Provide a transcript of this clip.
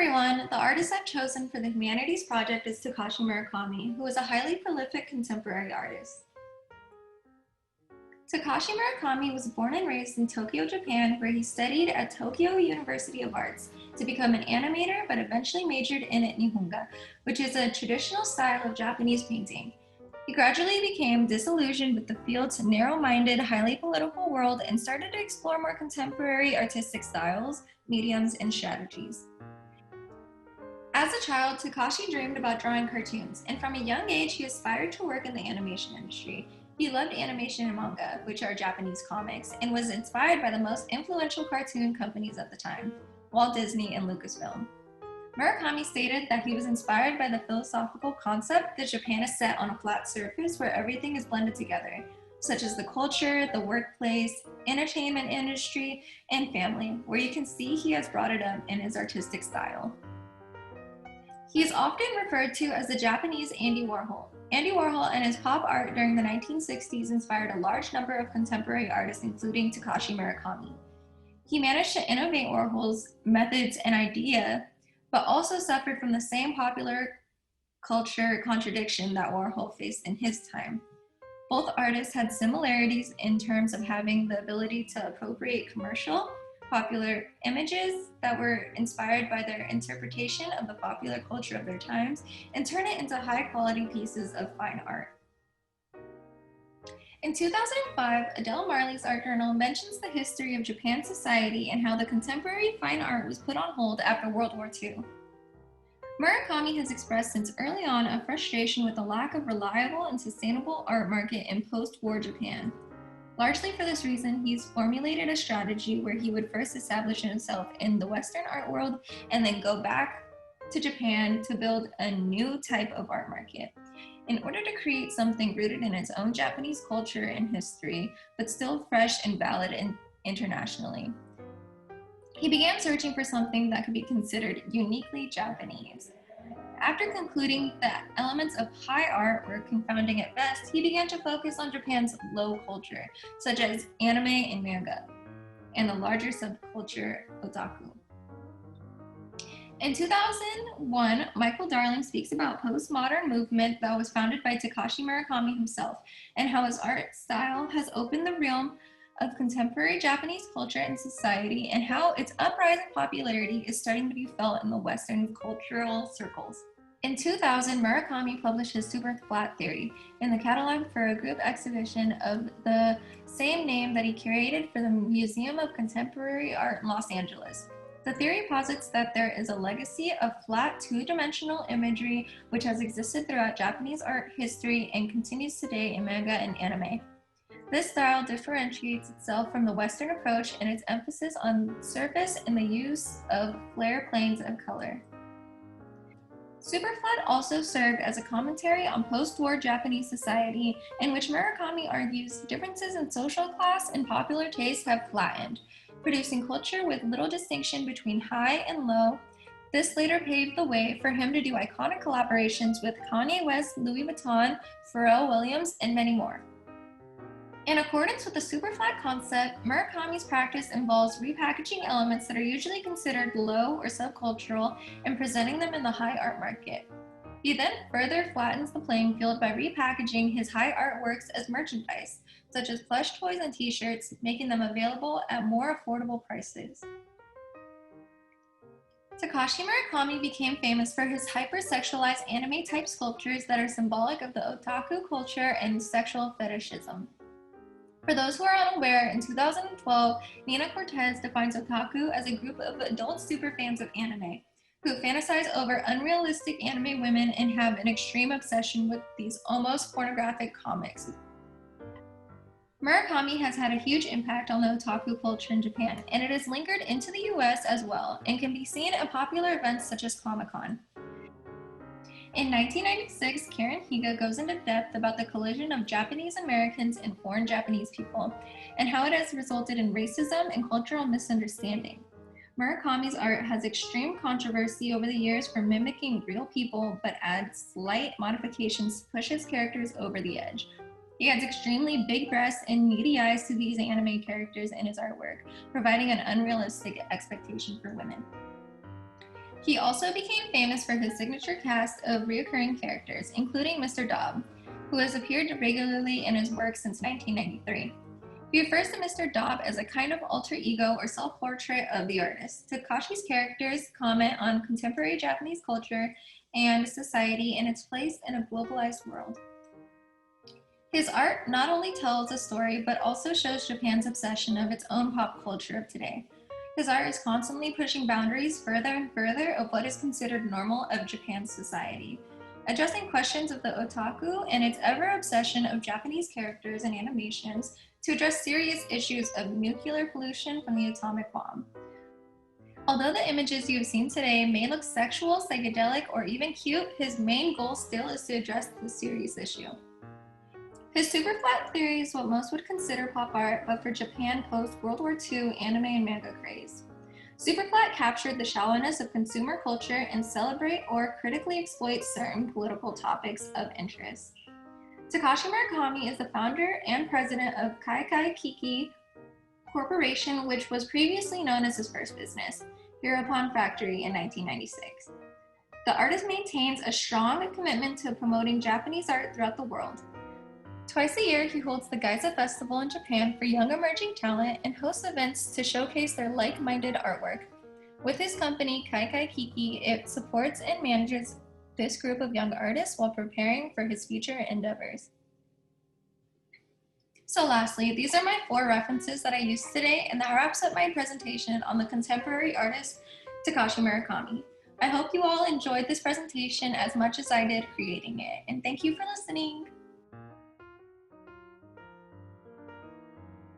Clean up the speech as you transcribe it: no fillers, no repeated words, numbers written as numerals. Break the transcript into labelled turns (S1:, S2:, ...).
S1: everyone, the artist I've chosen for the Humanities Project is Takashi Murakami, who is a highly prolific contemporary artist. Takashi Murakami was born and raised in Tokyo, Japan, where he studied at Tokyo University of Arts to become an animator, but eventually majored in Nihonga, which is a traditional style of Japanese painting. He gradually became disillusioned with the field's narrow-minded, highly political world and started to explore more contemporary artistic styles, mediums, and strategies. As a child, Takashi dreamed about drawing cartoons, and from a young age, he aspired to work in the animation industry. He loved animation and manga, which are Japanese comics, and was inspired by the most influential cartoon companies at the time, Walt Disney and Lucasfilm. Murakami stated that he was inspired by the philosophical concept that Japan is set on a flat surface where everything is blended together, such as the culture, the workplace, entertainment industry, and family, where you can see he has brought it up in his artistic style. He is often referred to as the Japanese Andy Warhol. Andy Warhol and his pop art during the 1960s inspired a large number of contemporary artists, including Takashi Murakami. He managed to innovate Warhol's methods and idea, but also suffered from the same popular culture contradiction that Warhol faced in his time. Both artists had similarities in terms of having the ability to appropriate commercial, popular images that were inspired by their interpretation of the popular culture of their times and turn it into high-quality pieces of fine art. In 2005, Adele Marley's art journal mentions the history of Japan's society and how the contemporary fine art was put on hold after World War II. Murakami has expressed since early on a frustration with the lack of reliable and sustainable art market in post-war Japan. Largely for this reason, he's formulated a strategy where he would first establish himself in the Western art world and then go back to Japan to build a new type of art market, in order to create something rooted in its own Japanese culture and history, but still fresh and valid internationally. He began searching for something that could be considered uniquely Japanese. After concluding that elements of high art were confounding at best, he began to focus on Japan's low culture, such as anime and manga, and the larger subculture otaku. In 2001, Michael Darling speaks about postmodern movement that was founded by Takashi Murakami himself, and how his art style has opened the realm of contemporary Japanese culture and society, and how its uprising popularity is starting to be felt in the Western cultural circles. In 2000, Murakami published his Super Flat Theory in the catalog for a group exhibition of the same name that he curated for the Museum of Contemporary Art in Los Angeles. The theory posits that there is a legacy of flat, two-dimensional imagery which has existed throughout Japanese art history and continues today in manga and anime. This style differentiates itself from the Western approach in its emphasis on surface and the use of flare planes of color. Superflat also served as a commentary on post-war Japanese society, in which Murakami argues differences in social class and popular taste have flattened, producing culture with little distinction between high and low. This later paved the way for him to do iconic collaborations with Kanye West, Louis Vuitton, Pharrell Williams, and many more. In accordance with the superflat concept, Murakami's practice involves repackaging elements that are usually considered low or subcultural and presenting them in the high art market. He then further flattens the playing field by repackaging his high artworks as merchandise, such as plush toys and t-shirts, making them available at more affordable prices. Takashi Murakami became famous for his hypersexualized anime-type sculptures that are symbolic of the otaku culture and sexual fetishism. For those who are unaware, in 2012, Nina Cortez defines otaku as a group of adult superfans of anime, who fantasize over unrealistic anime women and have an extreme obsession with these almost pornographic comics. Murakami has had a huge impact on the otaku culture in Japan, and it has lingered into the US as well, and can be seen at popular events such as Comic-Con. In 1996, Karen Higa goes into depth about the collision of Japanese Americans and foreign Japanese people, and how it has resulted in racism and cultural misunderstanding. Murakami's art has extreme controversy over the years for mimicking real people, but adds slight modifications to push his characters over the edge. He adds extremely big breasts and needy eyes to these anime characters in his artwork, providing an unrealistic expectation for women. He also became famous for his signature cast of recurring characters, including Mr. Dobb, who has appeared regularly in his work since 1993. He refers to Mr. Dobb as a kind of alter ego or self-portrait of the artist. Takashi's characters comment on contemporary Japanese culture and society and its place in a globalized world. His art not only tells a story, but also shows Japan's obsession of its own pop culture of today. His art is constantly pushing boundaries further and further of what is considered normal of Japan's society, addressing questions of the otaku and its ever-obsession of Japanese characters and animations to address serious issues of nuclear pollution from the atomic bomb. Although the images you have seen today may look sexual, psychedelic, or even cute, his main goal still is to address this serious issue. His super flat theory is what most would consider pop art, but for Japan post-World War II anime and manga craze. Superflat captured the shallowness of consumer culture and celebrate or critically exploit certain political topics of interest. Takashi Murakami is the founder and president of Kaikai Kiki Corporation, which was previously known as his first business, Hereupon Factory, in 1996. The artist maintains a strong commitment to promoting Japanese art throughout the world. Twice a year, he holds the Gaiza Festival in Japan for young emerging talent and hosts events to showcase their like-minded artwork. With his company, Kaikai Kiki, it supports and manages this group of young artists while preparing for his future endeavors. So lastly, these are my 4 references that I used today, and that wraps up my presentation on the contemporary artist Takashi Murakami. I hope you all enjoyed this presentation as much as I did creating it, and thank you for listening.